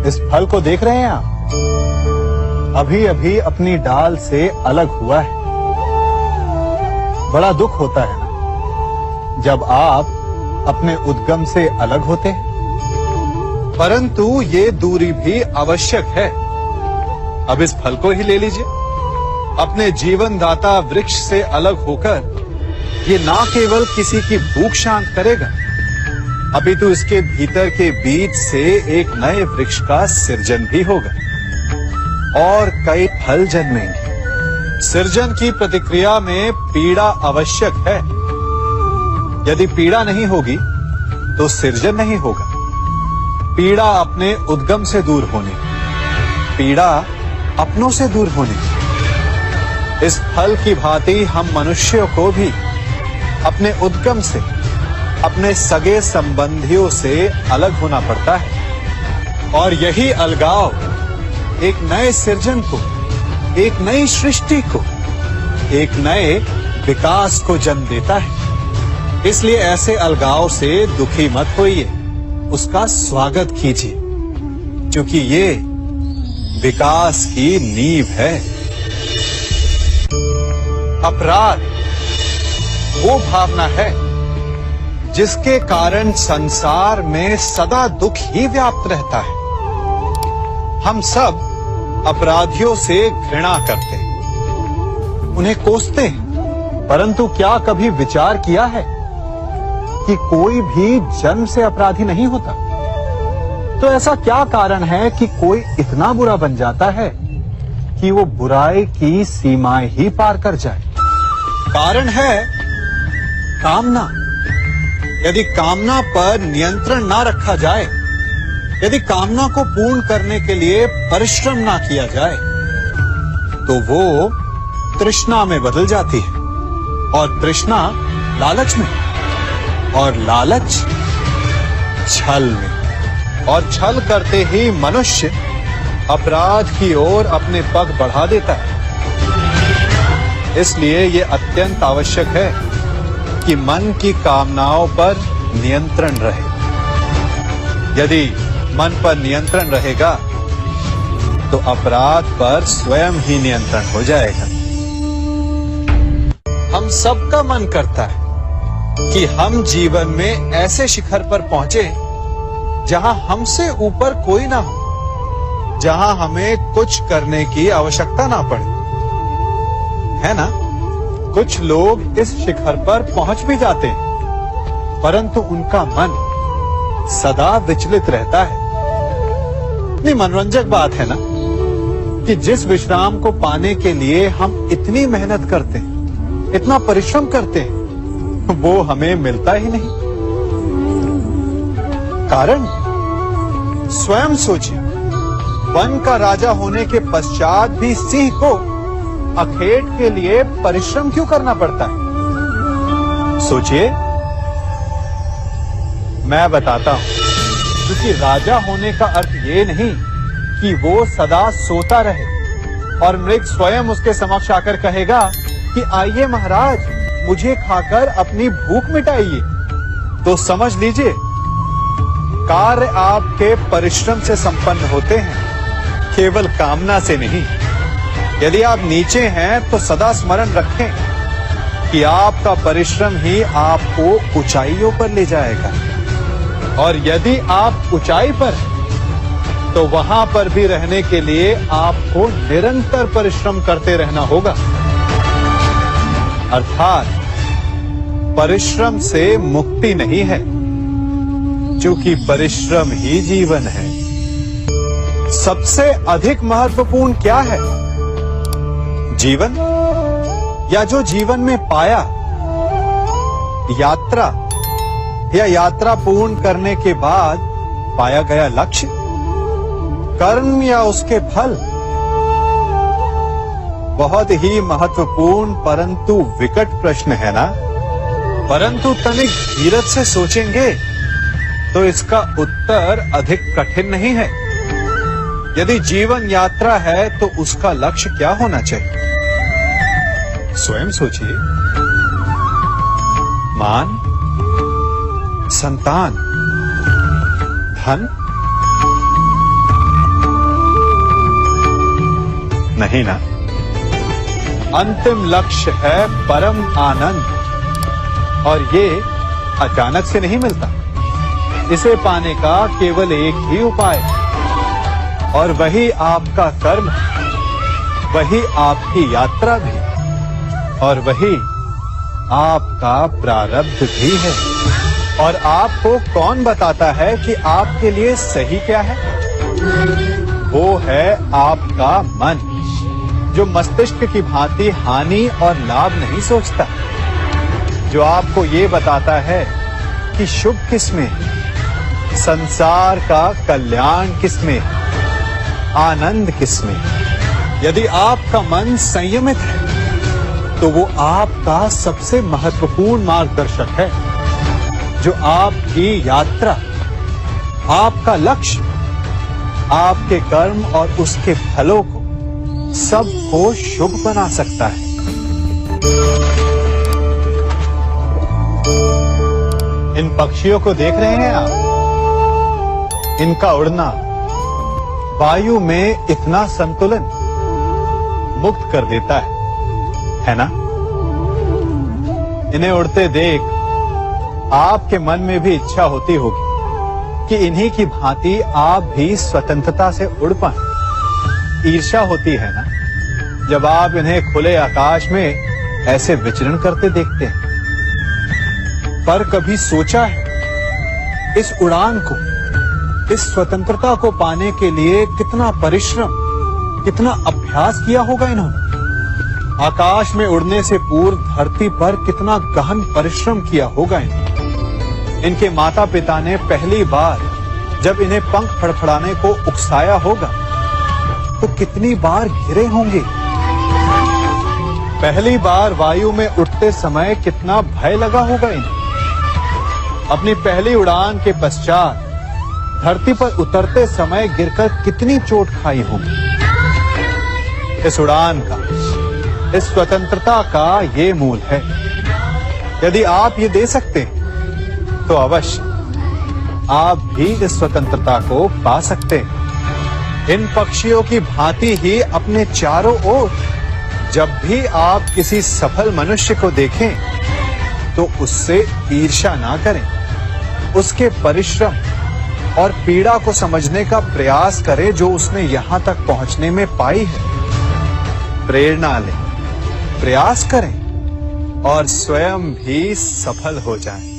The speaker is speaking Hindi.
इस फल को देख रहे हैं आप? अभी अभी अपनी डाल से अलग हुआ है। बड़ा दुख होता है ना जब आप अपने उद्गम से अलग होते हैं, परंतु ये दूरी भी आवश्यक है। अब इस फल को ही ले लीजिए। अपने जीवन दाता वृक्ष से अलग होकर ये ना केवल किसी की भूख शांत करेगा, अपितु इसके भीतर के बीज से एक नए वृक्ष का सृजन भी होगा और कई फल जन्मेंगे। सृजन की प्रतिक्रिया में पीड़ा आवश्यक है। यदि पीड़ा नहीं होगी तो सृजन नहीं होगा। पीड़ा अपने उद्गम से दूर होने, पीड़ा अपनों से दूर होने। इस फल की भांति हम मनुष्यों को भी अपने उद्गम से, अपने सगे संबंधियों से अलग होना पड़ता है। और यही अलगाव एक नए सृजन को, एक नई सृष्टि को, एक नए विकास को जन्म देता है। इसलिए ऐसे अलगाव से दुखी मत होइए, उसका स्वागत कीजिए, क्योंकि ये विकास की नींव है। अपराध वो भावना है जिसके कारण संसार में सदा दुख ही व्याप्त रहता है। हम सब अपराधियों से घृणा करते हैं, उन्हें कोसते हैं, परंतु क्या कभी विचार किया है कि कोई भी जन्म से अपराधी नहीं होता? तो ऐसा क्या कारण है कि कोई इतना बुरा बन जाता है कि वो बुराई की सीमाएं ही पार कर जाए? कारण है कामना। यदि कामना पर नियंत्रण ना रखा जाए, यदि कामना को पूर्ण करने के लिए परिश्रम ना किया जाए, तो वो तृष्णा में बदल जाती है, और तृष्णा लालच में, और लालच छल में, और छल करते ही मनुष्य अपराध की ओर अपने पग बढ़ा देता है। इसलिए ये अत्यंत आवश्यक है कि मन की कामनाओं पर नियंत्रण रहे। यदि मन पर नियंत्रण रहेगा तो अपराध पर स्वयं ही नियंत्रण हो जाएगा। हम सबका मन करता है कि हम जीवन में ऐसे शिखर पर पहुंचे जहां हमसे ऊपर कोई ना हो, जहां हमें कुछ करने की आवश्यकता ना पड़े, है ना? कुछ लोग इस शिखर पर पहुंच भी जाते हैं, परंतु उनका मन सदा विचलित रहता है। इतनी मनोरंजक बात है ना कि जिस विश्राम को पाने के लिए हम इतनी मेहनत करते हैं, इतना परिश्रम करते हैं, वो हमें मिलता ही नहीं। कारण स्वयं सोचिए, वन का राजा होने के पश्चात भी सिंह को अखेट के लिए परिश्रम क्यों करना पड़ता है? सोचिए। मैं बताता हूं, क्योंकि राजा होने का अर्थ ये नहीं कि वो सदा सोता रहे और मृग स्वयं उसके समक्ष आकर कहेगा कि आइए महाराज, मुझे खाकर अपनी भूख मिटाइए। तो समझ लीजिए, कार्य आपके परिश्रम से संपन्न होते हैं, केवल कामना से नहीं। यदि आप नीचे हैं तो सदा स्मरण रखें कि आपका परिश्रम ही आपको ऊंचाइयों पर ले जाएगा, और यदि आप ऊंचाई पर हैं तो वहां पर भी रहने के लिए आपको निरंतर परिश्रम करते रहना होगा। अर्थात परिश्रम से मुक्ति नहीं है, क्योंकि परिश्रम ही जीवन है। सबसे अधिक महत्वपूर्ण क्या है? जीवन, या जो जीवन में पाया, यात्रा, या यात्रा पूर्ण करने के बाद पाया गया लक्ष्य, कर्म या उसके फल? बहुत ही महत्वपूर्ण परंतु विकट प्रश्न है ना? परंतु तनिक धीरज से सोचेंगे तो इसका उत्तर अधिक कठिन नहीं है। यदि जीवन यात्रा है तो उसका लक्ष्य क्या होना चाहिए? स्वयं सोचिए। मान, संतान, धन, नहीं ना। अंतिम लक्ष्य है परम आनंद, और ये अचानक से नहीं मिलता। इसे पाने का केवल एक ही उपाय, और वही आपका कर्म, वही आपकी यात्रा भी, और वही आपका प्रारब्ध भी है। और आपको कौन बताता है कि आपके लिए सही क्या है? वो है आपका मन, जो मस्तिष्क की भांति हानि और लाभ नहीं सोचता, जो आपको ये बताता है कि शुभ किसमें है, संसार का कल्याण किसमें है, आनंद किसमें है। यदि आपका मन संयमित है तो वो आपका सबसे महत्वपूर्ण मार्गदर्शक है, जो आपकी यात्रा, आपका लक्ष्य, आपके कर्म और उसके फलों को सबको शुभ बना सकता है। इन पक्षियों को देख रहे हैं आप? इनका उड़ना वायु में इतना संतुलन मुक्त कर देता है ना? इन्हें उड़ते देख आपके मन में भी इच्छा होती होगी कि इन्हीं की भांति आप भी स्वतंत्रता से उड़ पाएं। ईर्ष्या होती है ना, जब आप इन्हें खुले आकाश में ऐसे विचरण करते देखते हैं। पर कभी सोचा है इस उड़ान को, इस स्वतंत्रता को पाने के लिए कितना परिश्रम, कितना अभ्यास किया होगा इन्होंने? आकाश में उड़ने से पूर्व धरती पर कितना गहन परिश्रम किया होगा इन्होंने। इनके माता पिता ने पहली बार जब इन्हें पंख फड़फड़ाने को उकसाया होगा तो कितनी बार गिरे होंगे। पहली बार वायु में उड़ते समय कितना भय लगा होगा इन्हें। अपनी पहली उड़ान के पश्चात धरती पर उतरते समय गिरकर कितनी चोट खाई होगी। इस उड़ान का, इस स्वतंत्रता का ये मूल है। यदि आप ये दे सकते हैं तो अवश्य आप भी इस स्वतंत्रता को पा सकते हैं। इन पक्षियों की भांति ही अपने चारों ओर जब भी आप किसी सफल मनुष्य को देखें तो उससे ईर्ष्या ना करें, उसके परिश्रम और पीड़ा को समझने का प्रयास करें जो उसने यहां तक पहुंचने में पाई है। प्रेरणा लें, प्रयास करें और स्वयं भी सफल हो जाएं।